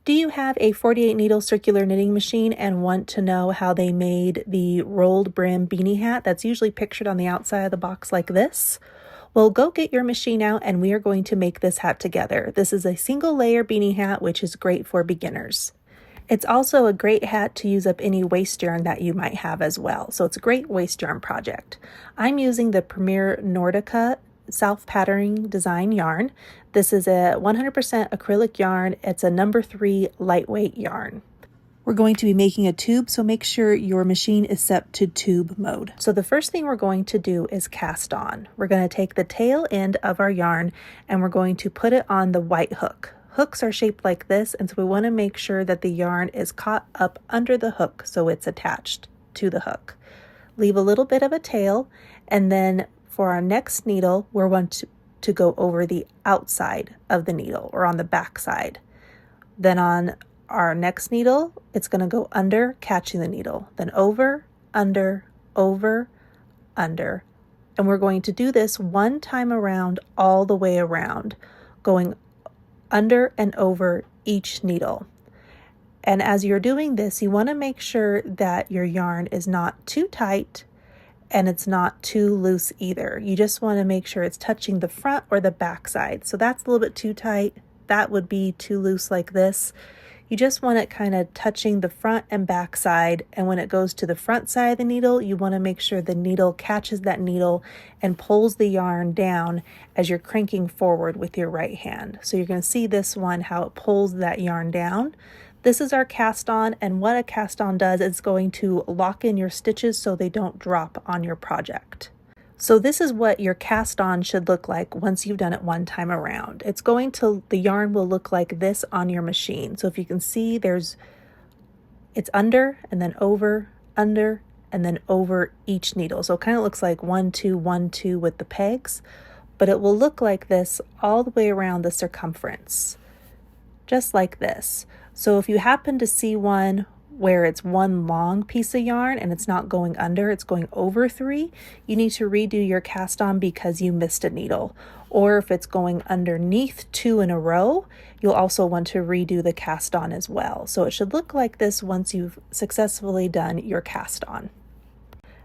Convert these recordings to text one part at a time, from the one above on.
Do you have a 48 needle circular knitting machine and want to know how they made the rolled brim beanie hat that's usually pictured on the outside of the box like this? Well, go get your machine out and we are going to make this hat together. This is a single layer beanie hat, which is great for beginners. It's also a great hat to use up any waste yarn that you might have as well. So it's a great waste yarn project. I'm using the Premier Nordica self-patterning design yarn. This is a 100% acrylic yarn. It's a number 3 lightweight yarn. We're going to be making a tube, so make sure your machine is set to tube mode. So the first thing we're going to do is cast on. We're going to take the tail end of our yarn and we're going to put it on the white hook. Hooks are shaped like this, and so we want to make sure that the yarn is caught up under the hook so it's attached to the hook. Leave a little bit of a tail, and then for our next needle, we're going to go over the outside of the needle or on the back side. Then on our next needle, it's going to go under, catching the needle, then over, under, under. And we're going to do this one time around, all the way around, going under and over each needle. And as you're doing this, you want to make sure that your yarn is not too tight and it's not too loose either. You just want to make sure it's touching the front or the back side. So that's a little bit too tight. That would be too loose like this. You just want it kind of touching the front and back side. And when it goes to the front side of the needle, you want to make sure the needle catches that needle and pulls the yarn down as you're cranking forward with your right hand. So you're going to see this one, how it pulls that yarn down. This is our cast on, and what a cast on does is going to lock in your stitches so they don't drop on your project. So this is what your cast on should look like once you've done it one time around. The yarn will look like this on your machine. So if you can see, it's under and then over, under, and then over each needle. So it kind of looks like 1, 2, 1, 2 with the pegs, but it will look like this all the way around the circumference, just like this. So if you happen to see one where it's one long piece of yarn and it's not going under, it's going over 3, you need to redo your cast on because you missed a needle. Or if it's going underneath 2 in a row, you'll also want to redo the cast on as well. So it should look like this once you've successfully done your cast on.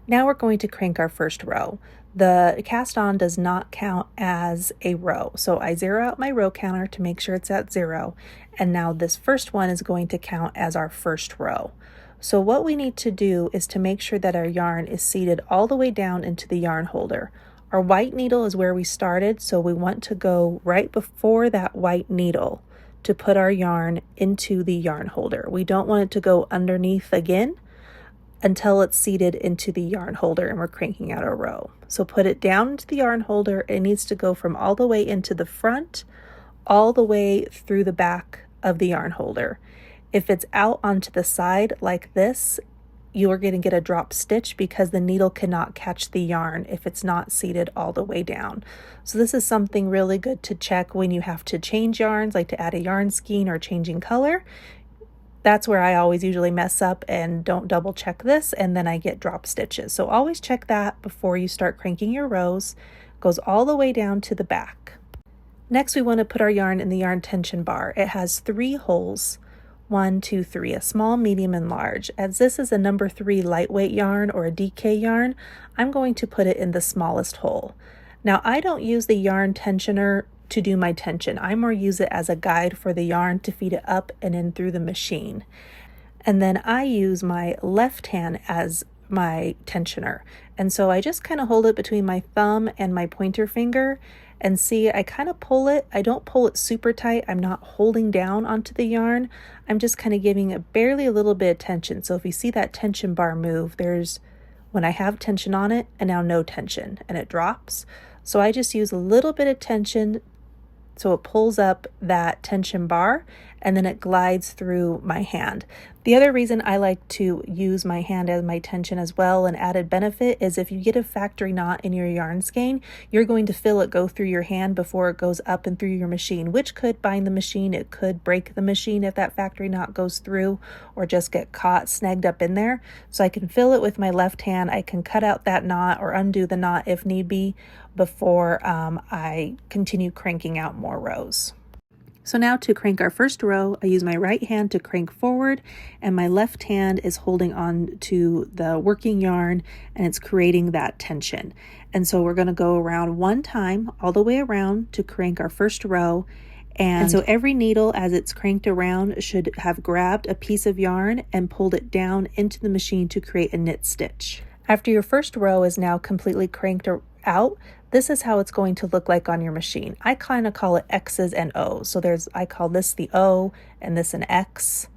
Now we're going to crank our first row. The cast on does not count as a row. So I zero out my row counter to make sure it's at 0. And now this first one is going to count as our first row. So what we need to do is to make sure that our yarn is seated all the way down into the yarn holder. Our white needle is where we started, so we want to go right before that white needle to put our yarn into the yarn holder. We don't want it to go underneath again until it's seated into the yarn holder and we're cranking out our row. So put it down into the yarn holder. It needs to go from all the way into the front, all the way through the back of the yarn holder. If it's out onto the side like this, you are going to get a drop stitch because the needle cannot catch the yarn if it's not seated all the way down. So this is something really good to check when you have to change yarns, like to add a yarn skein or changing color. That's where I always usually mess up and don't double check this, and then I get drop stitches. So always check that before you start cranking your rows. It goes all the way down to the back. Next, we want to put our yarn in the yarn tension bar. It has 3 holes, 1, 2, 3, a small, medium, and large. As this is a number 3 lightweight yarn or a DK yarn, I'm going to put it in the smallest hole. Now, I don't use the yarn tensioner to do my tension. I more use it as a guide for the yarn to feed it up and in through the machine. And then I use my left hand as my tensioner. And so I just kind of hold it between my thumb and my pointer finger and see, I kind of pull it. I don't pull it super tight. I'm not holding down onto the yarn. I'm just kind of giving it barely a little bit of tension. So if you see that tension bar move, there's when I have tension on it and now no tension and it drops. So I just use a little bit of tension so it pulls up that tension bar and then it glides through my hand. The other reason I like to use my hand as my tension as well, an added benefit, is if you get a factory knot in your yarn skein, you're going to feel it go through your hand before it goes up and through your machine, which could bind the machine. It could break the machine if that factory knot goes through or just get caught snagged up in there. So I can feel it with my left hand. I can cut out that knot or undo the knot if need be before I continue cranking out more rows. So now to crank our first row, I use my right hand to crank forward and my left hand is holding on to the working yarn and it's creating that tension. And so we're going to go around one time all the way around to crank our first row. And so every needle as it's cranked around should have grabbed a piece of yarn and pulled it down into the machine to create a knit stitch. After your first row is now completely cranked out, this is how it's going to look like on your machine. I kind of call it X's and O's. So I call this the O and this an X.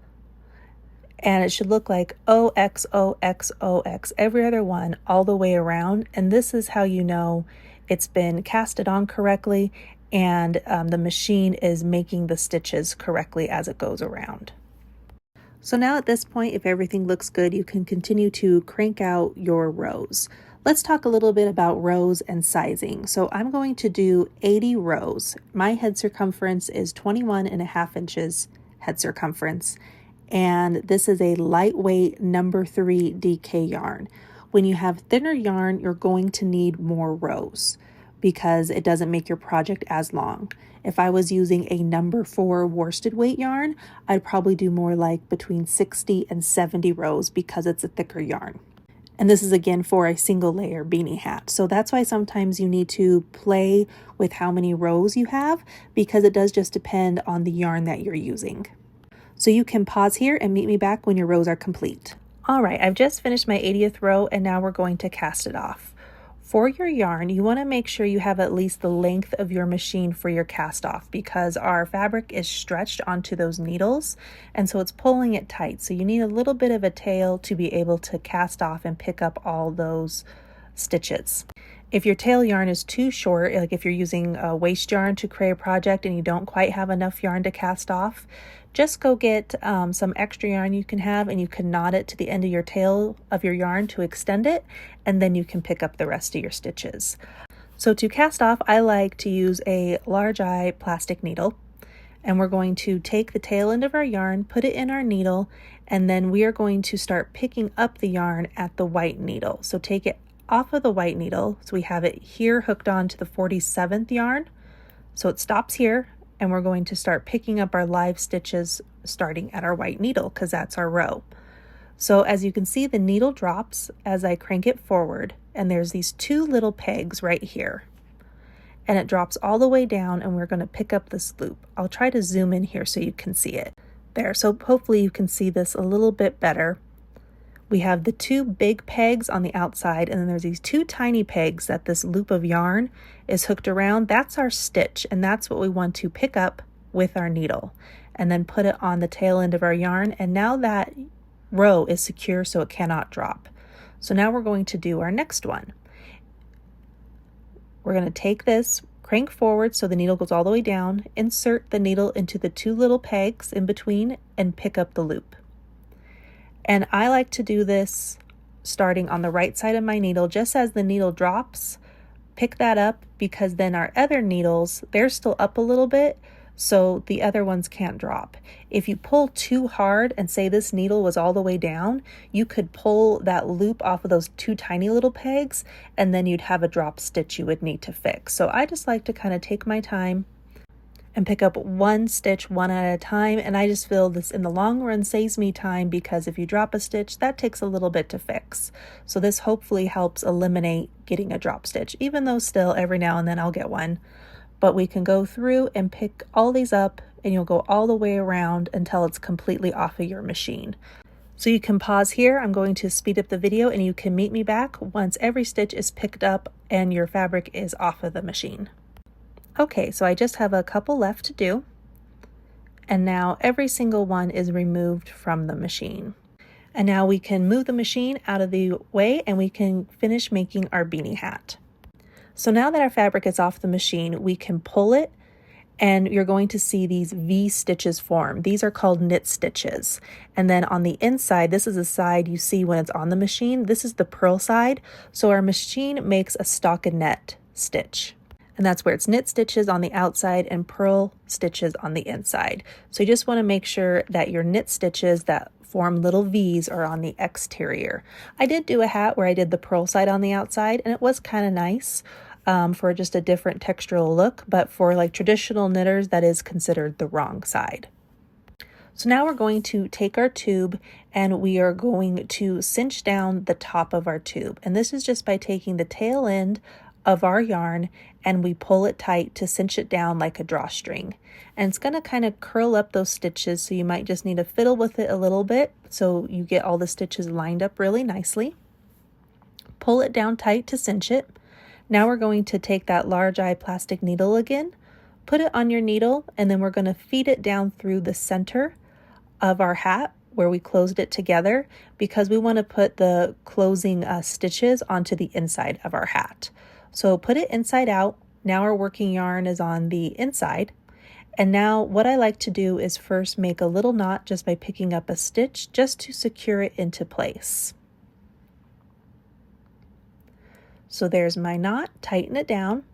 And it should look like O, X, O, X, O, X, every other one all the way around. And this is how you know it's been casted on correctly and the machine is making the stitches correctly as it goes around. So now at this point, if everything looks good, you can continue to crank out your rows. Let's talk a little bit about rows and sizing. So I'm going to do 80 rows. My head circumference is 21.5 inches head circumference. And this is a lightweight number 3 DK yarn. When you have thinner yarn, you're going to need more rows because it doesn't make your project as long. If I was using a number 4 worsted weight yarn, I'd probably do more like between 60 and 70 rows because it's a thicker yarn. And this is again for a single layer beanie hat. So that's why sometimes you need to play with how many rows you have because it does just depend on the yarn that you're using. So you can pause here and meet me back when your rows are complete. All right, I've just finished my 80th row and now we're going to cast it off. For your yarn, you want to make sure you have at least the length of your machine for your cast off because our fabric is stretched onto those needles and so it's pulling it tight. So you need a little bit of a tail to be able to cast off and pick up all those stitches. If your tail yarn is too short, like if you're using a waste yarn to create a project and you don't quite have enough yarn to cast off, just go get some extra yarn you can have and you can knot it to the end of your tail of your yarn to extend it, and then you can pick up the rest of your stitches. So to cast off, I like to use a large eye plastic needle, and we're going to take the tail end of our yarn, put it in our needle, and then we are going to start picking up the yarn at the white needle. So take it off of the white needle. So we have it here hooked on to the 47th yarn. So it stops here. And we're going to start picking up our live stitches starting at our white needle because that's our row. So as you can see, the needle drops as I crank it forward and there's these 2 little pegs right here. And it drops all the way down and we're going to pick up this loop. I'll try to zoom in here so you can see it. There, so hopefully you can see this a little bit better. We have the 2 big pegs on the outside and then there's these 2 tiny pegs that this loop of yarn is hooked around. That's our stitch and that's what we want to pick up with our needle and then put it on the tail end of our yarn, and now that row is secure so it cannot drop. So now we're going to do our next one. We're going to take this, crank forward so the needle goes all the way down, insert the needle into the 2 little pegs in between and pick up the loop. And I like to do this starting on the right side of my needle. Just as the needle drops, pick that up because then our other needles, they're still up a little bit, so the other ones can't drop. If you pull too hard and say this needle was all the way down, you could pull that loop off of those 2 tiny little pegs and then you'd have a drop stitch you would need to fix. So I just like to kind of take my time and pick up one stitch one at a time, and I just feel this in the long run saves me time because if you drop a stitch, that takes a little bit to fix. So this hopefully helps eliminate getting a drop stitch, even though still every now and then I'll get one. But we can go through and pick all these up and you'll go all the way around until it's completely off of your machine. So you can pause here. I'm going to speed up the video and you can meet me back once every stitch is picked up and your fabric is off of the machine. Okay, so I just have a couple left to do, and now every single one is removed from the machine. And now we can move the machine out of the way and we can finish making our beanie hat. So now that our fabric is off the machine, we can pull it and you're going to see these V stitches form. These are called knit stitches. And then on the inside, this is the side you see when it's on the machine. This is the purl side. So our machine makes a stockinette stitch. And that's where it's knit stitches on the outside and purl stitches on the inside. So you just want to make sure that your knit stitches that form little V's are on the exterior. I did do a hat where I did the purl side on the outside and it was kind of nice. for just a different textural look, but for like traditional knitters, that is considered the wrong side. So now we're going to take our tube and we are going to cinch down the top of our tube. And this is just by taking the tail end of our yarn and we pull it tight to cinch it down like a drawstring. And it's going to kind of curl up those stitches, so you might just need to fiddle with it a little bit so you get all the stitches lined up really nicely. Pull it down tight to cinch it. Now we're going to take that large eye plastic needle again, put it on your needle, and then we're going to feed it down through the center of our hat where we closed it together, because we want to put the closing stitches onto the inside of our hat. So put it inside out. Now our working yarn is on the inside. And now what I like to do is first make a little knot just by picking up a stitch just to secure it into place. So there's my knot, tighten it down.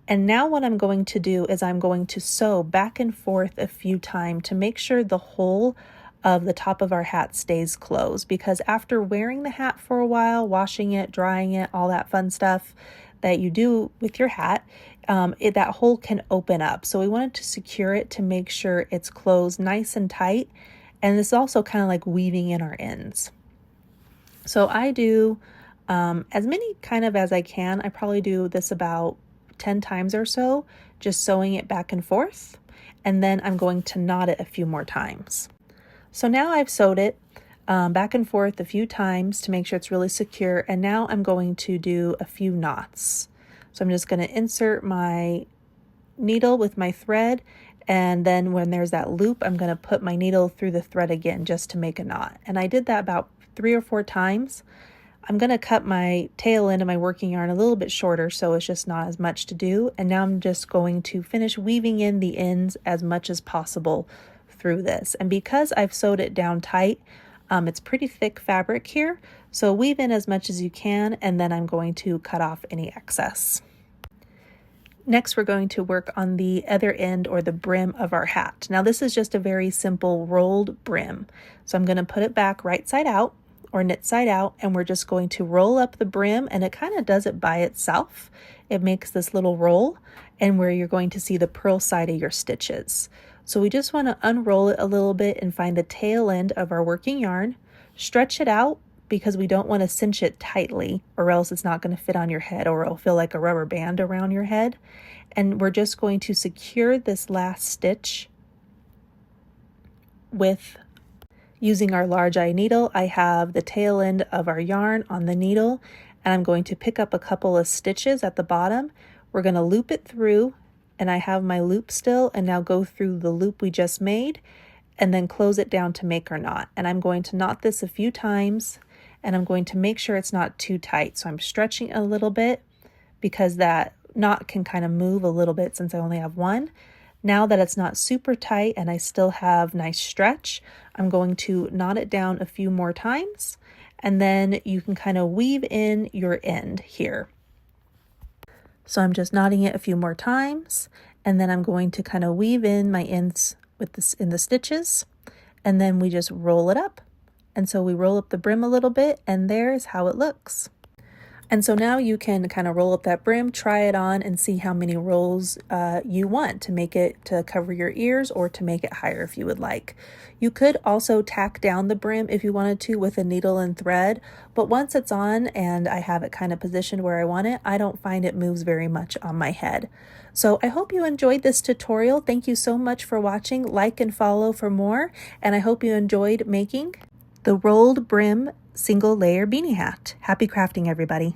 And now what I'm going to do is I'm going to sew back and forth a few times to make sure the whole of the top of our hat stays closed, because after wearing the hat for a while, washing it, drying it, all that fun stuff that you do with your hat, that hole can open up. So we wanted to secure it to make sure it's closed nice and tight. And this is also kind of like weaving in our ends. So I do as many kind of as I can. I probably do this about 10 times or so, just sewing it back and forth, and then I'm going to knot it a few more times. So now I've sewed it back and forth a few times to make sure it's really secure, and now I'm going to do a few knots. So I'm just going to insert my needle with my thread, and then when there's that loop, I'm going to put my needle through the thread again just to make a knot. And I did that about 3 or 4 times. I'm going to cut my tail end of my working yarn a little bit shorter, so it's just not as much to do. And now I'm just going to finish weaving in the ends as much as possible through this. And because I've sewed it down tight, it's pretty thick fabric here, so weave in as much as you can, and then I'm going to cut off any excess. Next, we're going to work on the other end, or the brim of our hat. Now this is just a very simple rolled brim. So I'm going to put it back right side out, or knit side out, and we're just going to roll up the brim, and it kind of does it by itself. It makes this little roll, and where you're going to see the purl side of your stitches. So we just want to unroll it a little bit and find the tail end of our working yarn, stretch it out because we don't want to cinch it tightly, or else it's not going to fit on your head, or it'll feel like a rubber band around your head. And we're just going to secure this last stitch with using our large eye needle. I have the tail end of our yarn on the needle, and I'm going to pick up a couple of stitches at the bottom. We're going to loop it through, and I have my loop still, and now go through the loop we just made and then close it down to make our knot. And I'm going to knot this a few times, and I'm going to make sure it's not too tight. So I'm stretching a little bit because that knot can kind of move a little bit since I only have one. Now that it's not super tight and I still have nice stretch, I'm going to knot it down a few more times, and then you can kind of weave in your end here. So I'm just knotting it a few more times, and then I'm going to kind of weave in my ends with this in the stitches, and then we just roll it up. And so we roll up the brim a little bit, and there's how it looks. And so now you can kind of roll up that brim, try it on, and see how many rolls you want to make it to cover your ears, or to make it higher if you would like. You could also tack down the brim if you wanted to with a needle and thread, but once it's on and I have it kind of positioned where I want it, I don't find it moves very much on my head. So I hope you enjoyed this tutorial. Thank you so much for watching. Like and follow for more, and I hope you enjoyed making the rolled brim single layer beanie hat. Happy crafting, everybody.